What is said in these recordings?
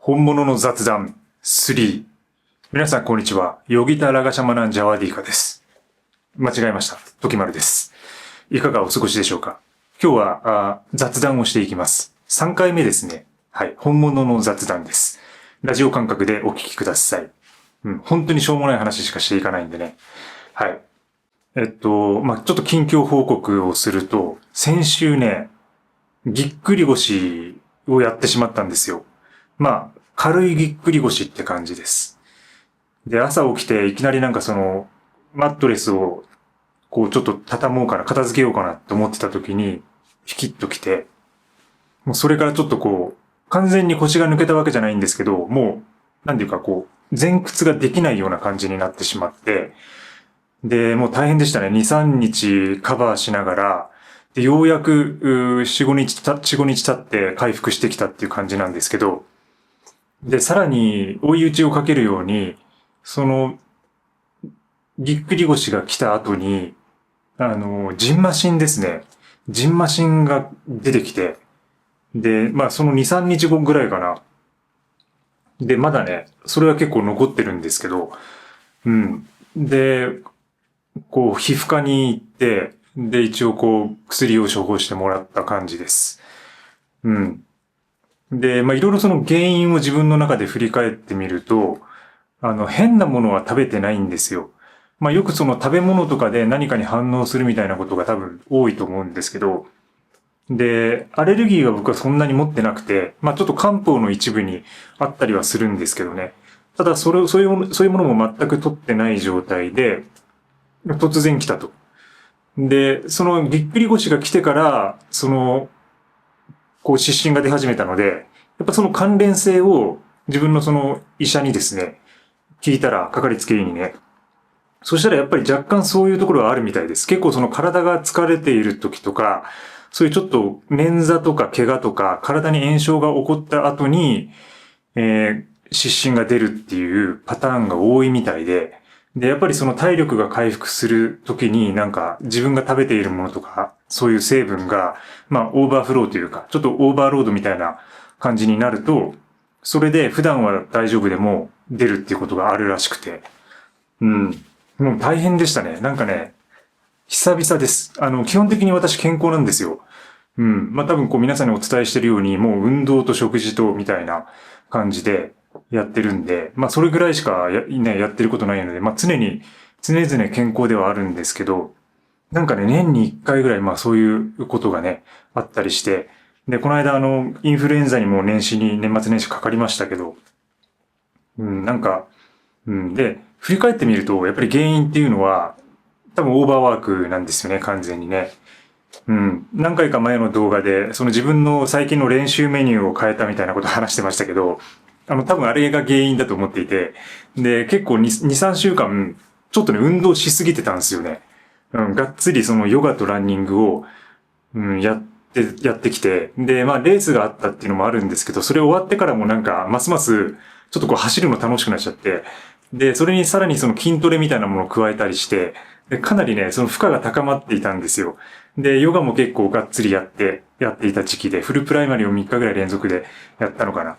本物の雑談3。皆さんこんにちは。ヨギタラガシャマナンジャワディーカです。間違えました。時丸です。いかがお過ごしでしょうか。今日は雑談をしていきます。3回目ですね。はい。本物の雑談です。ラジオ感覚でお聞きください。本当にしょうもない話しかしていかないんでね。はい。ちょっと近況報告をすると、先週ね、ぎっくり腰をやってしまったんですよ。軽いぎっくり腰って感じです。で、朝起きていきなりマットレスをちょっと畳もうかな、片付けようかなって思ってた時に、ピキッときて、もうそれからちょっと完全に腰が抜けたわけじゃないんですけど、もう、前屈ができないような感じになってしまって、で、もう大変でしたね。2、3日カバーしながら、で、ようやく、4、5日経って回復してきたっていう感じなんですけど、で、さらに追い打ちをかけるように、ぎっくり腰が来た後に、ジンマシンですね。ジンマシンが出てきて、で、その2、3日後ぐらいかな。で、まだね、それは結構残ってるんですけど、で、皮膚科に行って、で、一応薬を処方してもらった感じです。で、いろいろその原因を自分の中で振り返ってみると、変なものは食べてないんですよ。よくその食べ物とかで何かに反応するみたいなことが多分多いと思うんですけど、で、アレルギーは僕はそんなに持ってなくて、ちょっと漢方の一部にあったりはするんですけどね。ただ、そういうものも全く取ってない状態で、突然来たと。で、そのぎっくり腰が来てから、湿疹が出始めたので、やっぱその関連性を自分のその医者にですね、聞いたら、かかりつけ医にね。そしたらやっぱり若干そういうところはあるみたいです。結構その体が疲れている時とか、そういうちょっと捻挫とか怪我とか、体に炎症が起こった後に、湿疹が出るっていうパターンが多いみたいで、で、やっぱりその体力が回復する時に自分が食べているものとか、そういう成分が、オーバーフローというか、ちょっとオーバーロードみたいな感じになると、それで普段は大丈夫でも出るっていうことがあるらしくて、もう大変でしたね。久々です。基本的に私健康なんですよ。多分皆さんにお伝えしてるように、もう運動と食事とみたいな感じでやってるんで、それぐらいしかやってることないので、常々健康ではあるんですけど、年に1回ぐらいそういうことがね、あったりして、で、この間インフルエンザにも年末年始かかりましたけど、で、振り返ってみると、やっぱり原因っていうのは、多分オーバーワークなんですよね、完全にね。何回か前の動画で、その自分の最近の練習メニューを変えたみたいなことを話してましたけど、多分あれが原因だと思っていて、で、結構2、3週間、ちょっとね、運動しすぎてたんですよね。がっつりそのヨガとランニングを、やってきて、で、レースがあったっていうのもあるんですけど、それ終わってからもますます、ちょっと走るの楽しくなっちゃって、で、それにさらにその筋トレみたいなものを加えたりして、でかなりね、その負荷が高まっていたんですよ。で、ヨガも結構がっつりやっていた時期で、フルプライマリーを3日ぐらい連続でやったのかな。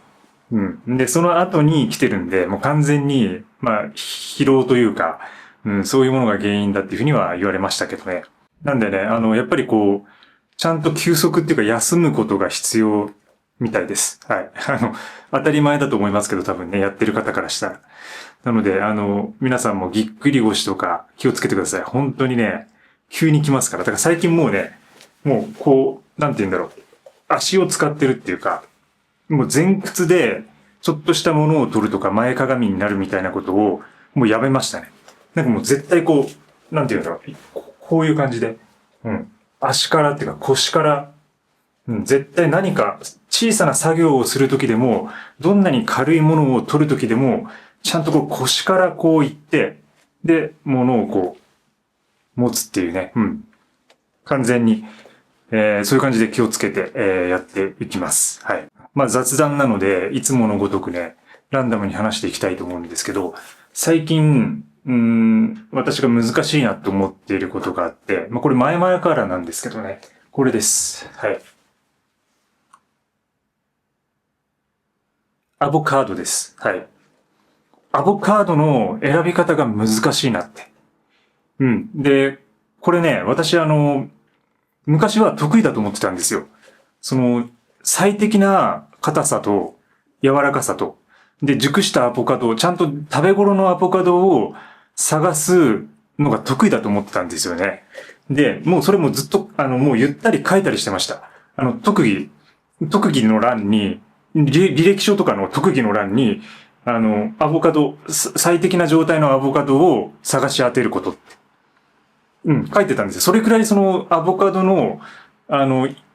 で、その後に来てるんで、もう完全に、疲労というか、そういうものが原因だっていうふうには言われましたけどね。なんでね、やっぱりちゃんと休息っていうか休むことが必要みたいです。はい。当たり前だと思いますけど、多分ね、やってる方からしたら。なので、皆さんもぎっくり腰とか気をつけてください。本当にね、急に来ますから。だから最近もうね、もうなんて言うんだろう。足を使ってるっていうか、もう前屈で、ちょっとしたものを取るとか前かがみになるみたいなことを、もうやめましたね。もう絶対なんて言うんだろう。こういう感じで。足からっていうか腰から、絶対何か小さな作業をするときでも、どんなに軽いものを取るときでも、ちゃんと腰から行って、で、物を持つっていうね。完全に、そういう感じで気をつけて、やっていきます。はい。雑談なので、いつものごとくね、ランダムに話していきたいと思うんですけど、最近、私が難しいなと思っていることがあって、これ前々からなんですけどね、これです。はい。アボカドです。はい。アボカドの選び方が難しいなって。うん。で、これね、私昔は得意だと思ってたんですよ。その、最適な硬さと柔らかさと、で、熟したアボカド、ちゃんと食べ頃のアボカドを探すのが得意だと思ってたんですよね。で、もうそれもずっと、もうゆったり書いたりしてました。特技の欄に、履歴書とかの特技の欄に、アボカド、最適な状態のアボカドを探し当てることって。うん、書いてたんですよ。それくらいそのアボカドの、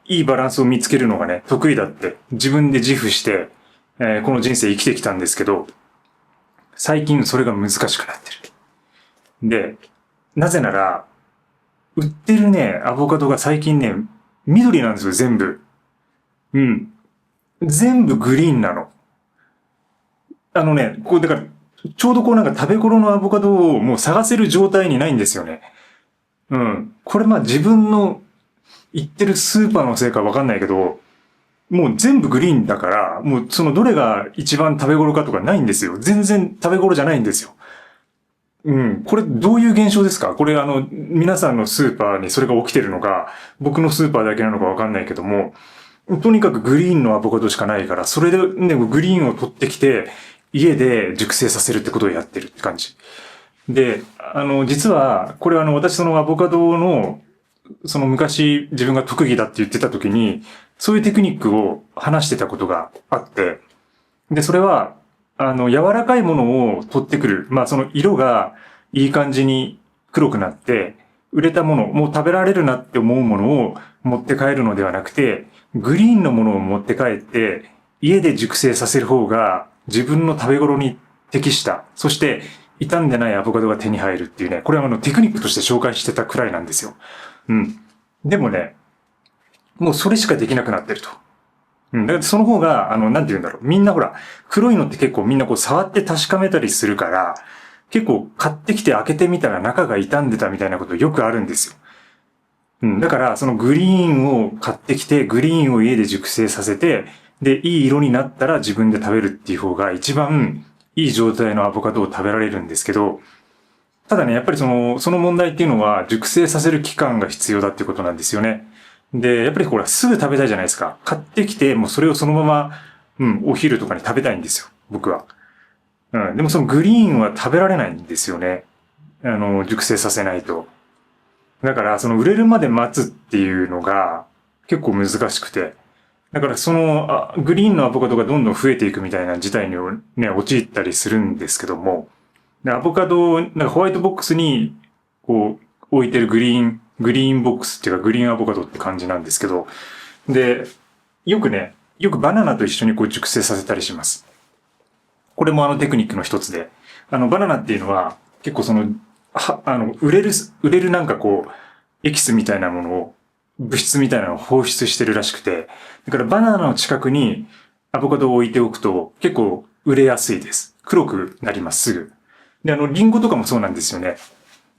いいバランスを見つけるのがね、得意だって自分で自負して、この人生生きてきたんですけど、最近それが難しくなってる。で、なぜなら、売ってるね、アボカドが最近ね、緑なんですよ、全部。うん。全部グリーンなの。こう、だから、ちょうどこうなんか食べ頃のアボカドをもう探せる状態にないんですよね。うん。これまあ自分の行ってるスーパーのせいかわかんないけど、もう全部グリーンだから、もうそのどれが一番食べ頃かとかないんですよ。全然食べ頃じゃないんですよ。うん。これどういう現象ですか？これ皆さんのスーパーにそれが起きてるのか、僕のスーパーだけなのかわかんないけども、とにかくグリーンのアボカドしかないから、それでね、グリーンを取ってきて、家で熟成させるってことをやってるって感じ。で、実は、これ私そのアボカドの、その昔自分が特技だって言ってた時に、そういうテクニックを話してたことがあって、で、それは、柔らかいものを取ってくる。まあ、その色がいい感じに黒くなって、売れたもの、もう食べられるなって思うものを持って帰るのではなくて、グリーンのものを持って帰って、家で熟成させる方が自分の食べ頃に適した。そして、傷んでないアボカドが手に入るっていうね、これはテクニックとして紹介してたくらいなんですよ。うん。でもね、もうそれしかできなくなってると。うん。だからその方が、なんて言うんだろう。みんなほら、黒いのって結構みんなこう触って確かめたりするから、結構買ってきて開けてみたら中が傷んでたみたいなことよくあるんですよ。うん。だから、そのグリーンを買ってきて、グリーンを家で熟成させて、で、いい色になったら自分で食べるっていう方が一番いい状態のアボカドを食べられるんですけど、ただね、やっぱりその問題っていうのは熟成させる期間が必要だっていうことなんですよね。で、やっぱりほら、すぐ食べたいじゃないですか。買ってきて、もうそれをそのまま、うん、お昼とかに食べたいんですよ。僕は。うん。でもそのグリーンは食べられないんですよね。熟成させないと。だから、その売れるまで待つっていうのが結構難しくて。だからグリーンのアボカドがどんどん増えていくみたいな事態にね、陥ったりするんですけども、でアボカド、なんかホワイトボックスに、こう、置いてるグリーンボックスっていうかグリーンアボカドって感じなんですけど、で、よくバナナと一緒にこう熟成させたりします。これもテクニックの一つで、バナナっていうのは、結構売れるなんかこう、エキスみたいなものを、物質みたいなのを放出してるらしくて、だからバナナの近くにアボカドを置いておくと結構売れやすいです。黒くなります、すぐ。で、リンゴとかもそうなんですよね。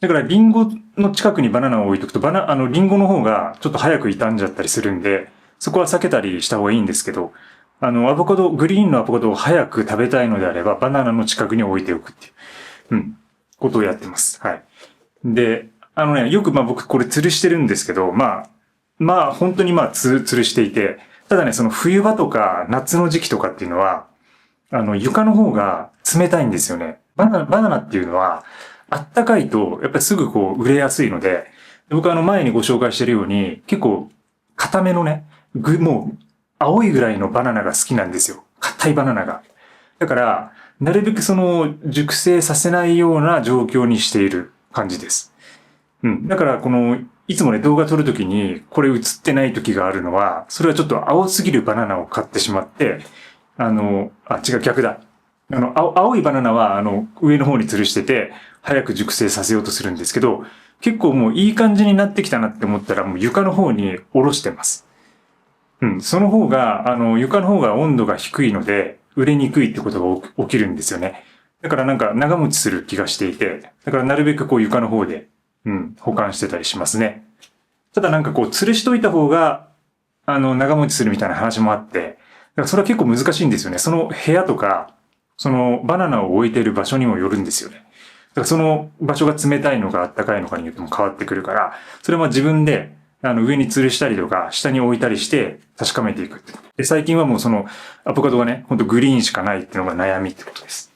だからリンゴの近くにバナナを置いとくと、リンゴの方がちょっと早く傷んじゃったりするんで、そこは避けたりした方がいいんですけど、グリーンのアボカドを早く食べたいのであれば、バナナの近くに置いておくっていう、うん、ことをやってます。はい。で、よく僕これ吊るしてるんですけど、本当に吊るしていて、ただね、その冬場とか夏の時期とかっていうのは、床の方が冷たいんですよね。バナナっていうのは、あったかいと、やっぱりすぐこう、売れやすいので、僕前にご紹介してるように、結構、固めのね、もう、青いぐらいのバナナが好きなんですよ。硬いバナナが。だから、なるべく熟成させないような状況にしている感じです。うん。だから、いつもね、動画撮るときに、これ映ってない時があるのは、それはちょっと青すぎるバナナを買ってしまって、違う、逆だ。青いバナナは、上の方に吊るしてて、早く熟成させようとするんですけど、結構もういい感じになってきたなって思ったら、もう床の方に下ろしてます。うん。その方が、床の方が温度が低いので、売れにくいってことが起きるんですよね。だからなんか長持ちする気がしていて、だからなるべくこう床の方で、うん、保管してたりしますね。ただなんかこう、吊るしといた方が、長持ちするみたいな話もあって、からそれは結構難しいんですよね。その部屋とか、そのバナナを置いている場所にもよるんですよね。だからその場所が冷たいのか暖かいのかによっても変わってくるから、それは自分で上に吊るしたりとか、下に置いたりして確かめていく。で、最近はもうそのアボカドがね、ほんとグリーンしかないっていうのが悩みってことです。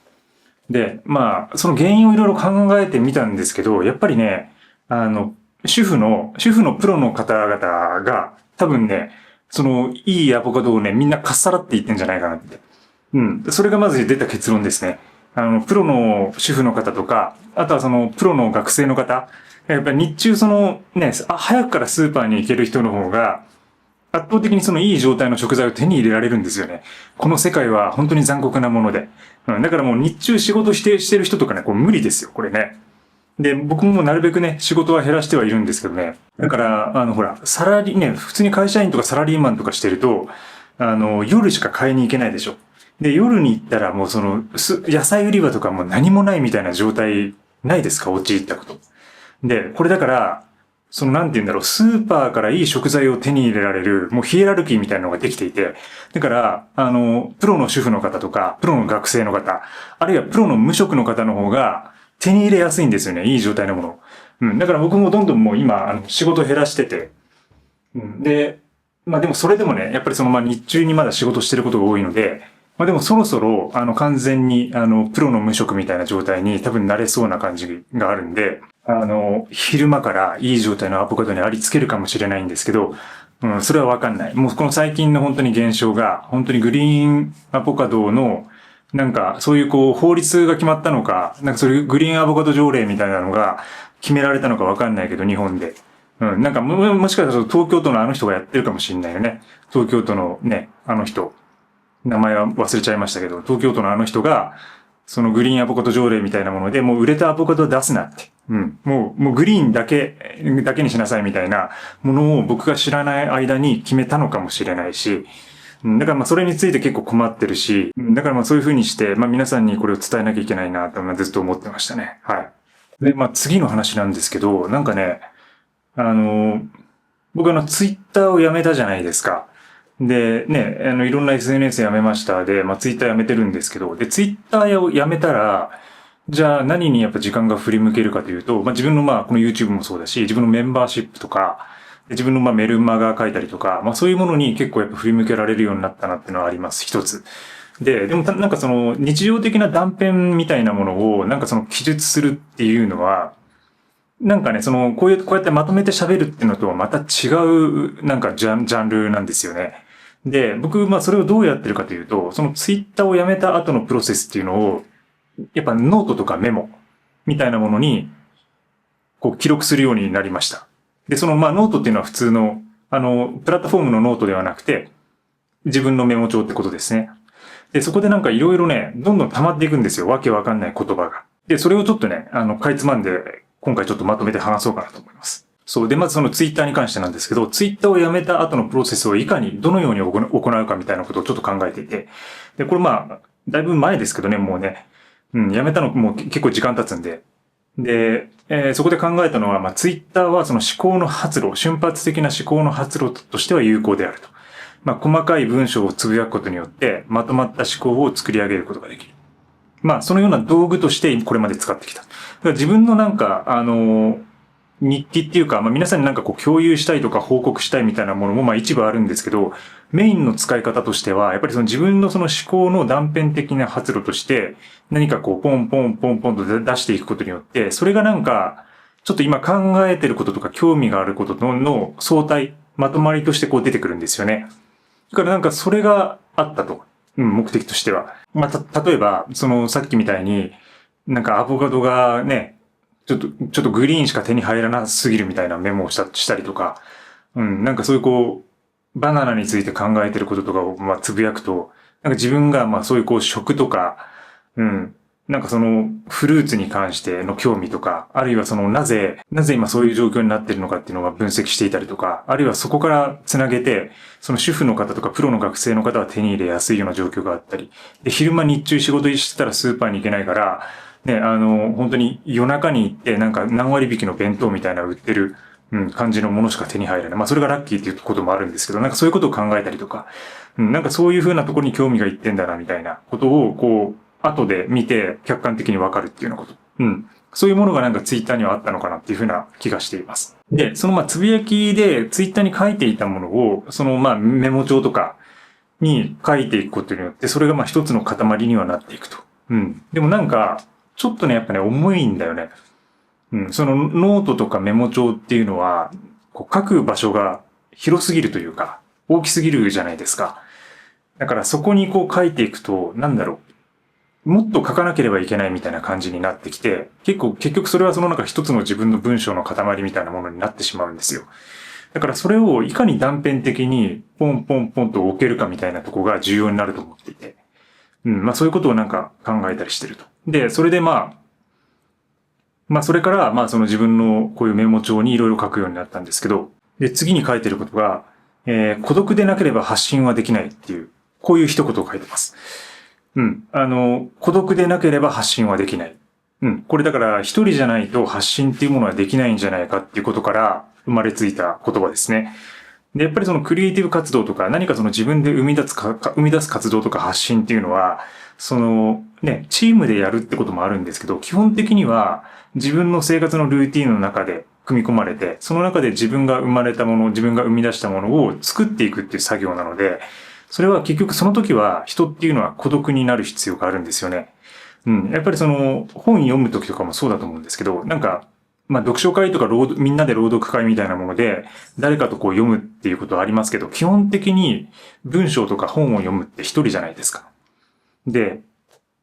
で、まあ、その原因をいろいろ考えてみたんですけど、やっぱりね、主婦のプロの方々が、多分ね、その、いいアボカドをね、みんなかっさらっていってんじゃないかなって。うん。それがまず出た結論ですね。プロの主婦の方とか、あとはその、プロの学生の方、やっぱり日中その、ね、早くからスーパーに行ける人の方が、圧倒的にそのいい状態の食材を手に入れられるんですよね。この世界は本当に残酷なもので。うん、だからもう日中仕事してる人とかね、こう無理ですよ、これね。で、僕もなるべくね、仕事は減らしてはいるんですけどね。だから、ほら、普通に会社員とかサラリーマンとかしてると、夜しか買いに行けないでしょ。で、夜に行ったらもうその、野菜売り場とかも何もないみたいな状態ないですか、陥ったこと。で、これだから、そのなんて言うんだろう、スーパーからいい食材を手に入れられる、もうヒエラルキーみたいなのができていて、だから、プロの主婦の方とか、プロの学生の方、あるいはプロの無職の方の方が手に入れやすいんですよね、いい状態のもの。うん、だから僕もどんどんもう今、仕事減らしてて、うん、で、まあでもそれでもね、やっぱりそのまあ日中にまだ仕事してることが多いので、まあでもそろそろ、完全に、プロの無職みたいな状態に多分なれそうな感じがあるんで、昼間からいい状態のアボカドにありつけるかもしれないんですけど、うん、それはわかんない。もうこの最近の本当に現象が、本当にグリーンアボカドの、なんか、そういうこう、法律が決まったのか、なんかそういうグリーンアボカド条例みたいなのが決められたのかわかんないけど、日本で。うん、なんかもしかしたら東京都のあの人がやってるかもしれないよね。東京都のね、あの人。名前は忘れちゃいましたけど、東京都のあの人が、そのグリーンアボカド条例みたいなもので、もう売れたアボカドを出すなって。うん。もうグリーンだけにしなさいみたいなものを僕が知らない間に決めたのかもしれないし、だからまあそれについて結構困ってるし、だからまあそういう風にして、まあ皆さんにこれを伝えなきゃいけないなとずっと思ってましたね。はい。で、まあ次の話なんですけど、なんかね、あの、僕ツイッターをやめたじゃないですか。で、ね、いろんな SNS やめましたで、まあ、ツイッターやめてるんですけど、で、ツイッターをやめたら、じゃあ何にやっぱ時間が振り向けるかというと、まあ、自分のまあ、この YouTube もそうだし、自分のメンバーシップとか、自分のまあメルマガ書いたりとか、まあそういうものに結構やっぱ振り向けられるようになったなっていうのはあります、一つ。でもなんかその日常的な断片みたいなものをなんかその記述するっていうのは、なんかね、こうやってまとめて喋るっていうのとはまた違う、なんかジャンルなんですよね。で、僕、まあそれをどうやってるかというと、そのツイッターをやめた後のプロセスっていうのを、やっぱノートとかメモみたいなものに、こう記録するようになりました。で、まあノートっていうのは普通の、プラットフォームのノートではなくて、自分のメモ帳ってことですね。で、そこでなんかいろいろね、どんどん溜まっていくんですよ。わけわかんない言葉が。で、それをちょっとね、かいつまんで、今回ちょっとまとめて話そうかなと思います。そう。で、まずそのツイッターに関してなんですけど、ツイッターをやめた後のプロセスをいかに、どのように行うかみたいなことをちょっと考えていて。で、これまあ、だいぶ前ですけどね、もうね。うん、やめたのもう結構時間経つんで。で、そこで考えたのは、まあ、ツイッターはその思考の発露、瞬発的な思考の発露としては有効であると。まあ、細かい文章をつぶやくことによって、まとまった思考を作り上げることができる。まあ、そのような道具としてこれまで使ってきた。だから自分のなんか、日記っていうか、まあ皆さんになんかこう共有したいとか報告したいみたいなものもまあ一部あるんですけど、メインの使い方としては、やっぱりその自分のその思考の断片的な発露として、何かこうポンポンポンポンと出していくことによって、それがなんか、ちょっと今考えてることとか興味があることの相対、まとまりとしてこう出てくるんですよね。だからなんかそれがあったと。うん、目的としては。まあ、例えば、さっきみたいに、なんかアボカドがね、ちょっとグリーンしか手に入らなすぎるみたいなメモをしたりとか、うん、なんかそういうこう、バナナについて考えてることとかをまあつぶやくと、なんか自分がまあそういうこう食とか、うん、なんかフルーツに関しての興味とか、あるいはなぜ今そういう状況になっているのかっていうのが分析していたりとか、あるいはそこからつなげて、その主婦の方とかプロの学生の方は手に入れやすいような状況があったり、で、昼間日中仕事してたらスーパーに行けないから、ね、本当に夜中に行ってなんか何割引きの弁当みたいなの売ってる感じのものしか手に入らない。まあそれがラッキーっていうこともあるんですけど、なんかそういうことを考えたりとか、なんかそういう風なところに興味がいってんだなみたいなことを、こう、後で見て客観的にわかるっていうようなこと。そういうものがなんかツイッターにはあったのかなっていう風な気がしています。で、そのまあつぶやきでツイッターに書いていたものを、そのまあメモ帳とかに書いていくことによって、それがまあ一つの塊にはなっていくと。でもなんか、ちょっとね、やっぱね、重いんだよね。そのノートとかメモ帳っていうのは、こう書く場所が広すぎるというか、大きすぎるじゃないですか。だからそこにこう書いていくと、なんだろう。もっと書かなければいけないみたいな感じになってきて、結局それはそのなんか一つの自分の文章の塊みたいなものになってしまうんですよ。だからそれをいかに断片的にポンポンポンと置けるかみたいなところが重要になると思っていて。まあそういうことをなんか考えたりしてると。で、それでまあそれからまあその自分のこういうメモ帳にいろいろ書くようになったんですけど、で、次に書いてることが、孤独でなければ発信はできないっていう、こういう一言を書いてます。孤独でなければ発信はできない。これだから一人じゃないと発信っていうものはできないんじゃないかっていうことから生まれついた言葉ですね。で、やっぱりそのクリエイティブ活動とか何かその自分で生み出す活動とか発信っていうのは、そのね、チームでやるってこともあるんですけど、基本的には自分の生活のルーティンの中で組み込まれて、その中で自分が生まれたもの、自分が生み出したものを作っていくっていう作業なので、それは結局その時は人っていうのは孤独になる必要があるんですよね。やっぱりその本読む時とかもそうだと思うんですけど、なんか、まあ読書会とかみんなで朗読会みたいなもので、誰かとこう読むっていうことはありますけど、基本的に文章とか本を読むって一人じゃないですか。で、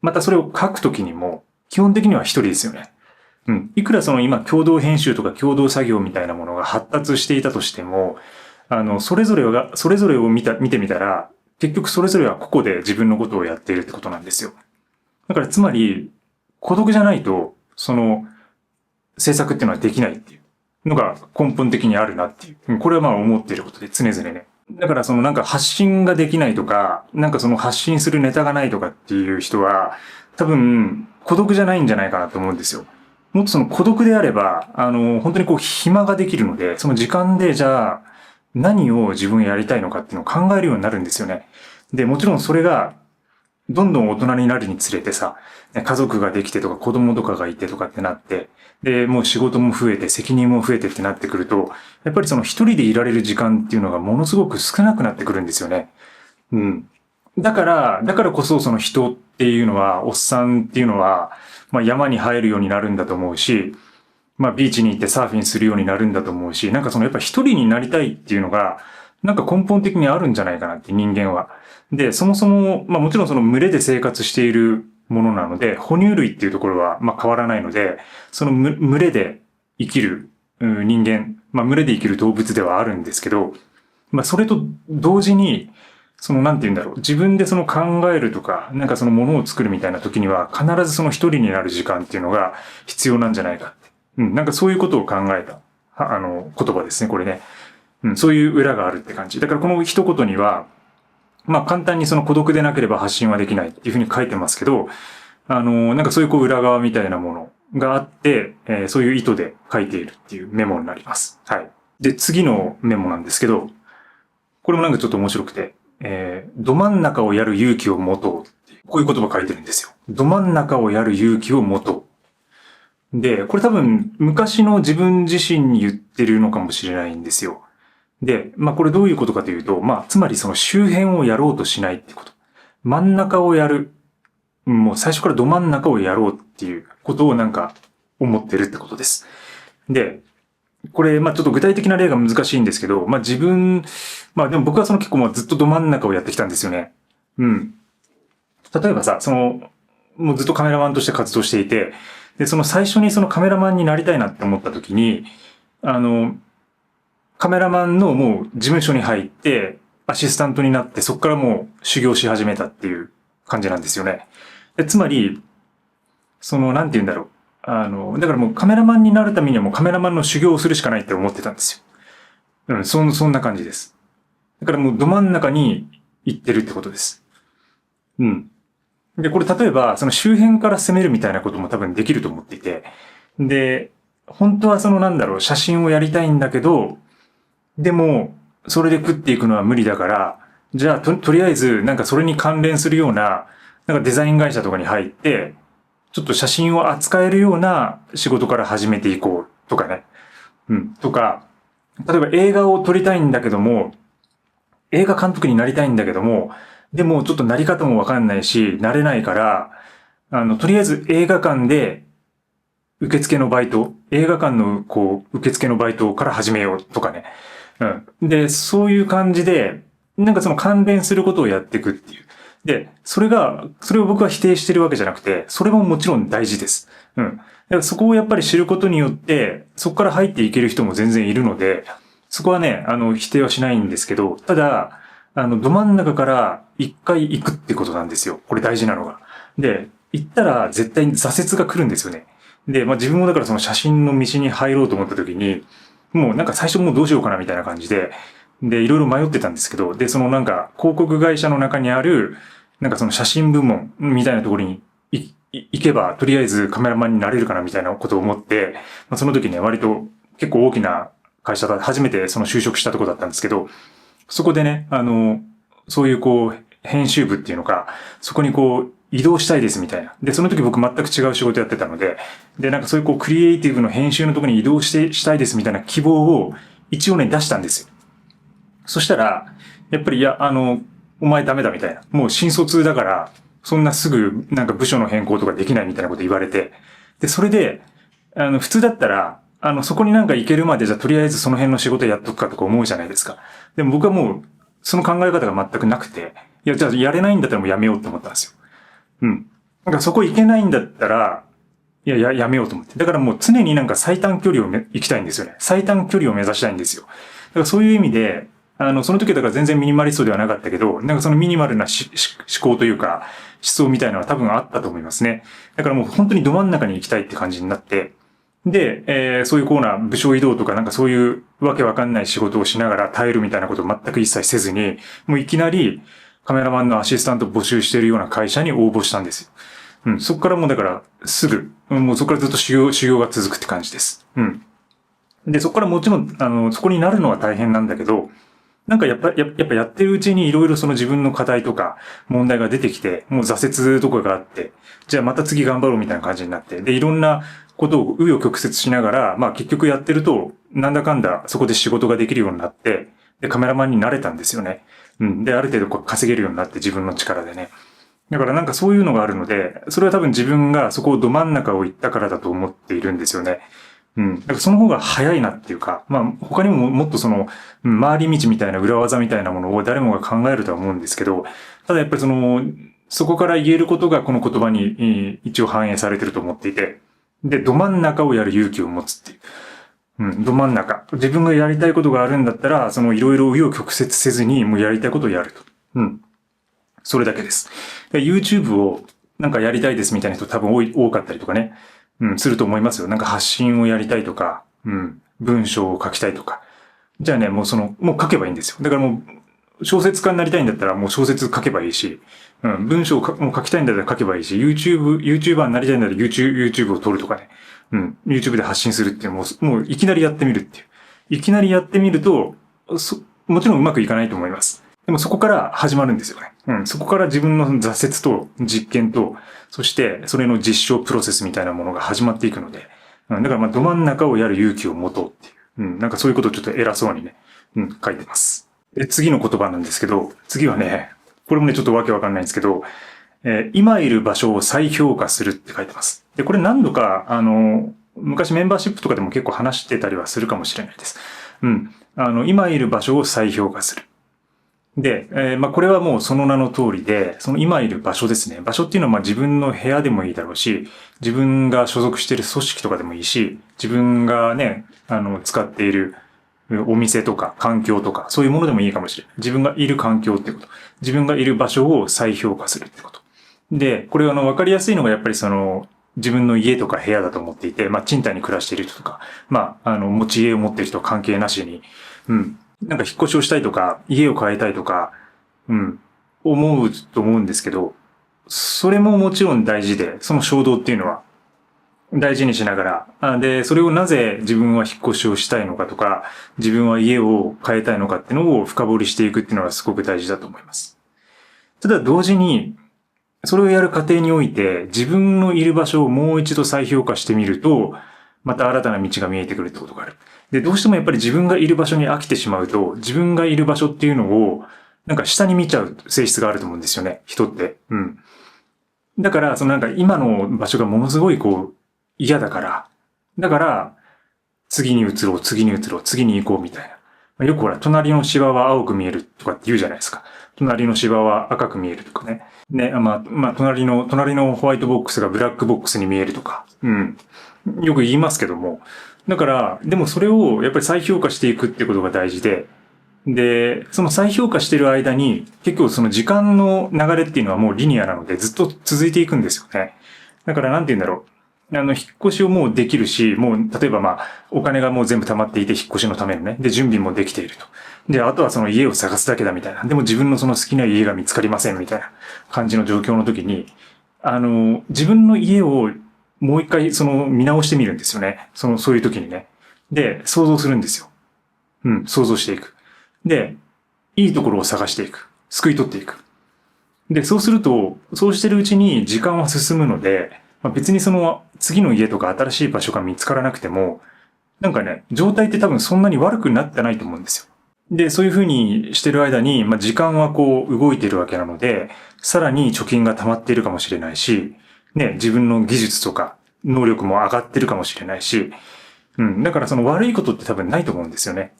またそれを書くときにも、基本的には一人ですよね。いくらその今共同編集とか共同作業みたいなものが発達していたとしても、それぞれを見てみたら、結局それぞれは個々で自分のことをやっているってことなんですよ。だからつまり、孤独じゃないと、その、制作っていうのはできないっていうのが根本的にあるなっていう。これはまあ思っていることで常々ね。だからそのなんか発信ができないとか、なんかその発信するネタがないとかっていう人は、多分孤独じゃないんじゃないかなと思うんですよ。もっとその孤独であれば、本当にこう暇ができるので、その時間でじゃあ何を自分やりたいのかっていうのを考えるようになるんですよね。で、もちろんそれがどんどん大人になるにつれてさ、家族ができてとか子供とかがいてとかってなって、で、もう仕事も増えて責任も増えてってなってくると、やっぱりその一人でいられる時間っていうのがものすごく少なくなってくるんですよね。だからこそその人っていうのは、おっさんっていうのは、まあ山に入るようになるんだと思うし、まあビーチに行ってサーフィンするようになるんだと思うし、なんかそのやっぱ一人になりたいっていうのが、なんか根本的にあるんじゃないかなって人間は。で、そもそも、まあもちろんその群れで生活しているものなので、哺乳類っていうところはまあ変わらないので、その群れで生きる人間、まあ群れで生きる動物ではあるんですけど、まあそれと同時に、そのなんて言うんだろう、自分でその考えるとか、なんかそのものを作るみたいな時には、必ずその一人になる時間っていうのが必要なんじゃないかって。なんかそういうことを考えた、言葉ですね、これね。そういう裏があるって感じ。だからこの一言には、まあ簡単にその孤独でなければ発信はできないっていうふうに書いてますけど、なんかそういうこう裏側みたいなものがあって、そういう意図で書いているっていうメモになります。はい。で、次のメモなんですけど、これもなんかちょっと面白くて、ど真ん中をやる勇気を持とうっていう、こういう言葉書いてるんですよ。ど真ん中をやる勇気を持とう。で、これ多分昔の自分自身に言ってるのかもしれないんですよ。で、まあこれどういうことかというと、まあつまりその周辺をやろうとしないってこと。真ん中をやる。もう最初からど真ん中をやろうっていうことをなんか思ってるってことです。で、これ、まあちょっと具体的な例が難しいんですけど、まあまあでも僕はその結構もうずっとど真ん中をやってきたんですよね。例えばさ、もうずっとカメラマンとして活動していて、で、その最初にそのカメラマンになりたいなって思った時に、カメラマンのもう事務所に入って、アシスタントになって、そこからもう修行し始めたっていう感じなんですよね。でつまり、なんて言うんだろう。だからもうカメラマンになるためにはもうカメラマンの修行をするしかないって思ってたんですよ。そんな感じです。だからもうど真ん中に行ってるってことです。で、これ例えば、その周辺から攻めるみたいなことも多分できると思っていて、で、本当は写真をやりたいんだけど、でも、それで食っていくのは無理だから、じゃあとりあえず、それに関連するような、デザイン会社とかに入って、ちょっと写真を扱えるような仕事から始めていこうとかね。とか、例えば映画を撮りたいんだけども、映画監督になりたいんだけども、でもちょっとなり方もわかんないし、なれないから、とりあえず映画館で受付のバイト、映画館の受付のバイトから始めようとかね。で、そういう感じで、その関連することをやっていくっていう。で、それを僕は否定してるわけじゃなくて、それももちろん大事です。だからそこをやっぱり知ることによって、そこから入っていける人も全然いるので、そこはね、否定はしないんですけど、ただ、ど真ん中から一回行くってことなんですよ。これ大事なのが。で、行ったら絶対に挫折が来るんですよね。で、自分もだからその写真の道に入ろうと思った時に、もう最初もうどうしようかなみたいな感じで、で、いろいろ迷ってたんですけど、で、広告会社の中にある、その写真部門みたいなところに行けば、とりあえずカメラマンになれるかなみたいなことを思って、その時ね、割と結構大きな会社だ、初めてその就職したところだったんですけど、そこでね、そういう編集部っていうのか、そこに移動したいですみたいな。で、その時僕全く違う仕事やってたので、で、そういうクリエイティブの編集のところに移動したいですみたいな希望を一応ね、出したんですよ。そしたら、やっぱり、いや、お前ダメだみたいな。もう新卒だから、そんなすぐ部署の変更とかできないみたいなこと言われて。で、それで、普通だったら、そこに行けるまでじゃとりあえずその辺の仕事やっとくかとか思うじゃないですか。でも僕はもう、その考え方が全くなくて、いや、じゃあやれないんだったらもうやめようと思ったんですよ。そこ行けないんだったら、やめようと思って。だからもう常に最短距離を行きたいんですよね。最短距離を目指したいんですよ。だからそういう意味で、その時はだから全然ミニマリストではなかったけど、そのミニマルな思考というか、思想みたいなのは多分あったと思いますね。だからもう本当にど真ん中に行きたいって感じになって、で、そういう部署移動とかそういうわけわかんない仕事をしながら耐えるみたいなことを全く一切せずに、もういきなりカメラマンのアシスタント募集しているような会社に応募したんですよ。そこからもうだからすぐ、もうそこからずっと修行が続くって感じです。で、そこからもちろん、そこになるのは大変なんだけど、やっぱやってるうちにいろいろその自分の課題とか問題が出てきて、もう挫折とかがあって、じゃあまた次頑張ろうみたいな感じになって、で、いろんなことを紆余曲折しながら、結局やってると、なんだかんだそこで仕事ができるようになって、で、カメラマンになれたんですよね。で、ある程度稼げるようになって自分の力でね。だからそういうのがあるので、それは多分自分がそこをど真ん中を行ったからだと思っているんですよね。だからその方が早いなっていうか、他にももっと回り道みたいな裏技みたいなものを誰もが考えるとは思うんですけど、ただやっぱりそこから言えることがこの言葉に一応反映されてると思っていて、で、ど真ん中をやる勇気を持つっていう。ど真ん中。自分がやりたいことがあるんだったら、いろいろ紆余曲折せずに、もうやりたいことをやると。それだけです。で YouTube をやりたいですみたいな人多分多かったりとかね。すると思いますよ。発信をやりたいとか、文章を書きたいとか。じゃあね、もうもう書けばいいんですよ。だからもう、小説家になりたいんだったらもう小説書けばいいし、文章をもう書きたいんだったら書けばいいし、YouTuber になりたいんだったら YouTube を撮るとかね。YouTube で発信するっていうのもういきなりやってみるっていう。いきなりやってみると、もちろんうまくいかないと思います。でもそこから始まるんですよね。そこから自分の挫折と実験と、そしてそれの実証プロセスみたいなものが始まっていくので、だからど真ん中をやる勇気を持とうっていう。そういうことをちょっと偉そうにね、書いてます。で、次の言葉なんですけど、次はね、これもね、ちょっとわけわかんないんですけど、今いる場所を再評価するって書いてます。で、これ何度か、昔メンバーシップとかでも結構話してたりはするかもしれないです。今いる場所を再評価する。で、これはもうその名の通りで、その今いる場所ですね。場所っていうのは自分の部屋でもいいだろうし、自分が所属している組織とかでもいいし、自分がね、使っているお店とか環境とか、そういうものでもいいかもしれない。自分がいる環境ってこと。自分がいる場所を再評価するってこと。で、これわかりやすいのがやっぱり自分の家とか部屋だと思っていて、賃貸に暮らしている人とか、持ち家を持っている人は関係なしに、引っ越しをしたいとか、家を変えたいとか、思うと思うんですけど、それももちろん大事で、その衝動っていうのは。大事にしながら、で、それをなぜ自分は引っ越しをしたいのかとか、自分は家を変えたいのかっていうのを深掘りしていくっていうのがすごく大事だと思います。ただ同時に、それをやる過程において、自分のいる場所をもう一度再評価してみると、また新たな道が見えてくるってことがある。で、どうしてもやっぱり自分がいる場所に飽きてしまうと、自分がいる場所っていうのを、なんか下に見ちゃう性質があると思うんですよね、人って。うん。だから、そのなんか今の場所がものすごいこう、嫌だから、だから、次に移ろう、次に移ろう、次に行こうみたいな。よくほら、隣の芝は青く見えるとかって言うじゃないですか。隣の芝は赤く見えるとかね。ね、隣のホワイトボックスがブラックボックスに見えるとか。うん。よく言いますけども。だから、でもそれをやっぱり再評価していくってことが大事で、で、その再評価してる間に、結構その時間の流れっていうのはもうリニアなのでずっと続いていくんですよね。だからなんて言うんだろう。引っ越しをもうできるし、もう、例えばお金がもう全部溜まっていて引っ越しのためのね。で、準備もできていると。で、あとはその家を探すだけだみたいな。でも自分のその好きな家が見つかりませんみたいな感じの状況の時に、自分の家をもう一回その見直してみるんですよね。そういう時にね。で、想像するんですよ。うん、想像していく。で、いいところを探していく。救い取っていく。で、そうすると、そうしてるうちに時間は進むので、別にその次の家とか新しい場所が見つからなくても、なんかね、状態って多分そんなに悪くなってないと思うんですよ。で、そういう風にしてる間に、時間はこう動いてるわけなので、さらに貯金が溜まっているかもしれないし、ね、自分の技術とか能力も上がってるかもしれないし、うん、だからその悪いことって多分ないと思うんですよね。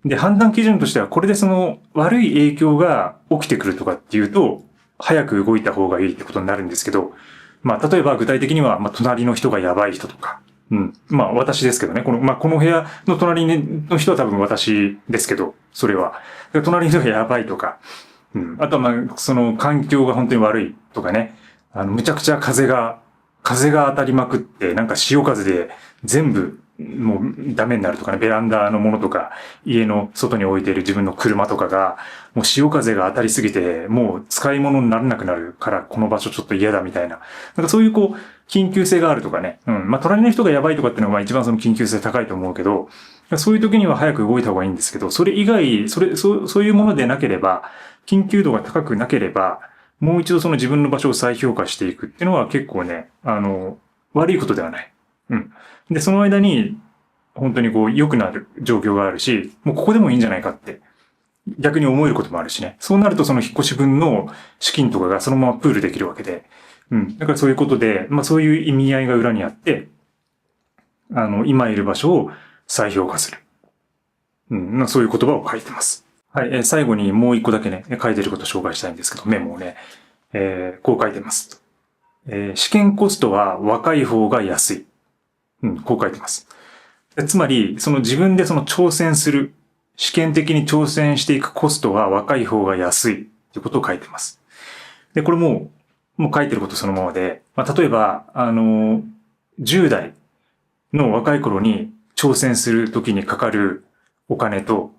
で、判断基準としては、これでその悪い影響が起きてくるとかっていうと、早く動いた方がいいってことになるんですけど、例えば具体的には、隣の人がやばい人とか、うん。私ですけどね。この部屋の隣の人は多分私ですけど、それは。隣の人がやばいとか、うん。あとはその環境が本当に悪いとかね。むちゃくちゃ風が当たりまくって、なんか潮風で全部もうダメになるとかね、ベランダのものとか、家の外に置いている自分の車とかが、もう潮風が当たりすぎて、もう使い物にならなくなるから、この場所ちょっと嫌だみたいな。なんかそういうこう、緊急性があるとかね。うん。隣の人がやばいとかっていうのが一番その緊急性高いと思うけど、そういう時には早く動いた方がいいんですけど、それ以外、そういうものでなければ、緊急度が高くなければ、もう一度その自分の場所を再評価していくっていうのは結構ね、悪いことではない。うん。で、その間に、本当にこう、良くなる状況があるし、もうここでもいいんじゃないかって、逆に思えることもあるしね。そうなるとその引っ越し分の資金とかがそのままプールできるわけで、うん。だからそういうことで、そういう意味合いが裏にあって、今いる場所を再評価する。うん。そういう言葉を書いてます。はい。最後にもう一個だけね、書いてることを紹介したいんですけど、メモをね、こう書いてます。試験コストは若い方が安い。うん、こう書いてます。つまり、その自分でその挑戦する、試験的に挑戦していくコストは若い方が安いっていうことを書いてます。で、これもう書いてることそのままで、例えば、10代の若い頃に挑戦するときにかかるお金と、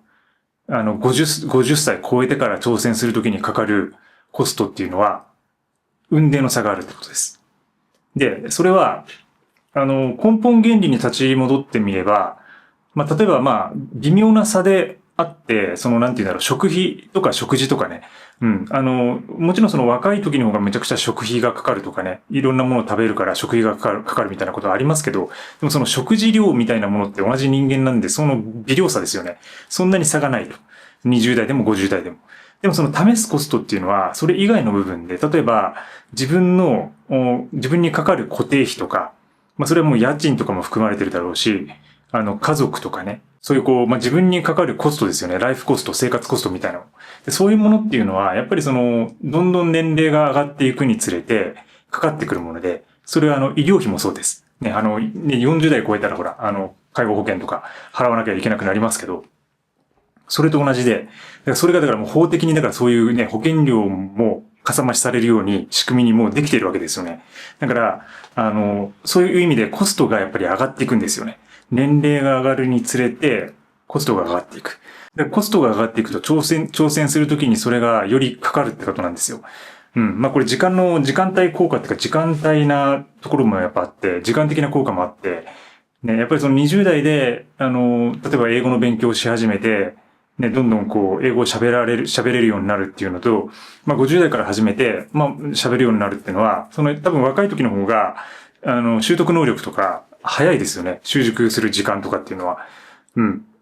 50歳超えてから挑戦するときにかかるコストっていうのは、雲泥の差があるってことです。で、それは、根本原理に立ち戻ってみれば、例えば微妙な差であって、なんていうんだろう、食費とか食事とかね。うん。もちろんその若い時の方がめちゃくちゃ食費がかかるとかね。いろんなものを食べるから食費がかかるみたいなことはありますけど、でもその食事量みたいなものって同じ人間なんで、その微量差ですよね。そんなに差がないと。20代でも50代でも。でもその試すコストっていうのは、それ以外の部分で、例えば自分にかかる固定費とか、それはもう家賃とかも含まれてるだろうし、家族とかね、そういう自分にかかるコストですよね。ライフコスト、生活コストみたいなの。でそういうものっていうのは、やっぱりどんどん年齢が上がっていくにつれて、かかってくるもので、それは医療費もそうです。ね、40代超えたらほら、介護保険とか払わなきゃいけなくなりますけど、それと同じで、それがだからもう法的にそういうね、保険料もかさ増しされるように仕組みにもうできているわけですよね。だから、そういう意味でコストがやっぱり上がっていくんですよね。年齢が上がるにつれて、コストが上がっていく。でコストが上がっていくと挑戦するときにそれがよりかかるってことなんですよ。まあこれ時間帯効果っていうか時間帯なところもやっぱあって、時間的な効果もあって、ね、やっぱりその20代で、例えば英語の勉強をし始めて、ね、どんどんこう、英語を喋れるようになるっていうのと、まあ50代から始めて、まあ喋るようになるっていうのは、その多分若い時の方が、習得能力とか早いですよね。習熟する時間とかっていうのは。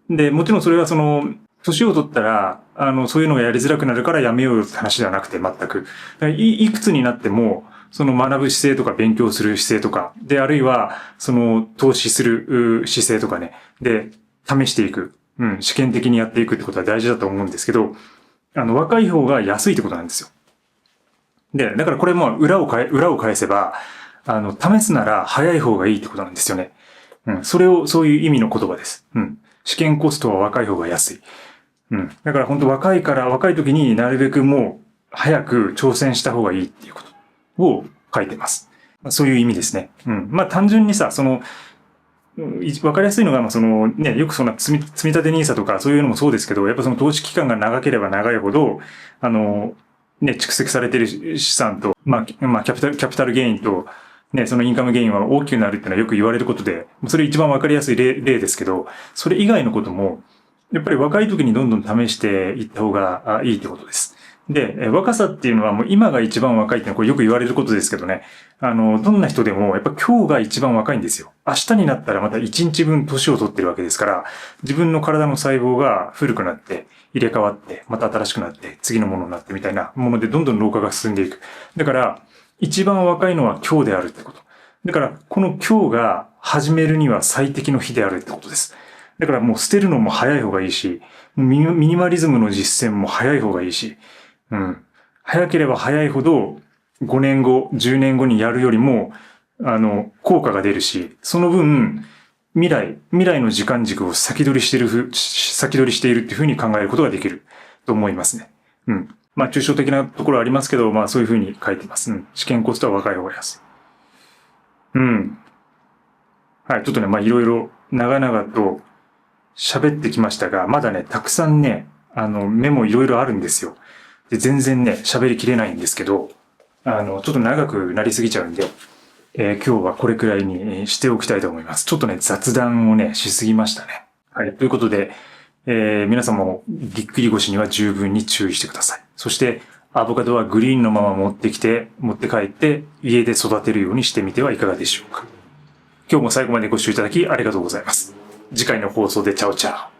で、もちろんそれはその、年を取ったら、そういうのがやりづらくなるからやめようよって話ではなくて、全く。いくつになっても、その学ぶ姿勢とか勉強する姿勢とか、で、あるいは、その投資する姿勢とかね、で、試していく。試験的にやっていくってことは大事だと思うんですけど、若い方が安いってことなんですよ。で、だからこれも裏を返せば、試すなら早い方がいいってことなんですよね。そういう意味の言葉です。試験コストは若い方が安い。だから本当若い時になるべくもう早く挑戦した方がいいっていうことを書いてます。そういう意味ですね。まあ単純にさ、わかりやすいのが、よくそんな積立 NISA とかそういうのもそうですけど、やっぱその投資期間が長ければ長いほど、蓄積されている資産と、まあ、キャピタルゲインと、ね、そのインカムゲインは大きくなるっていうのはよく言われることで、それ一番わかりやすい例ですけど、それ以外のことも、やっぱり若い時にどんどん試していった方がいいってことです。で、若さっていうのはもう今が一番若いってのはこれよく言われることですけどね。どんな人でもやっぱ今日が一番若いんですよ。明日になったらまた1日分年を取ってるわけですから、自分の体の細胞が古くなって入れ替わって、また新しくなって次のものになってみたいなものでどんどん老化が進んでいく。だから、一番若いのは今日であるってこと。だから、この今日が始めるには最適の日であるってことです。だからもう捨てるのも早い方がいいし、ミニマリズムの実践も早い方がいいし、早ければ早いほど5年後、10年後にやるよりも、効果が出るし、その分、未来の時間軸を先取りしているっていうふうに考えることができると思いますね。まあ、抽象的なところはありますけど、まあ、そういうふうに書いてます。試験コストは若い方が安い。はい、ちょっとね、まあ、いろいろ長々と喋ってきましたが、まだね、たくさんね、メモいろいろあるんですよ。で、全然ね、喋りきれないんですけど、ちょっと長くなりすぎちゃうんで、今日はこれくらいにしておきたいと思います。ちょっとね、雑談をね、しすぎましたね。はい。ということで、皆さんもぎっくり腰には十分に注意してください。そして、アボカドはグリーンのまま持って帰って、家で育てるようにしてみてはいかがでしょうか。今日も最後までご視聴いただきありがとうございます。次回の放送でチャオチャオ。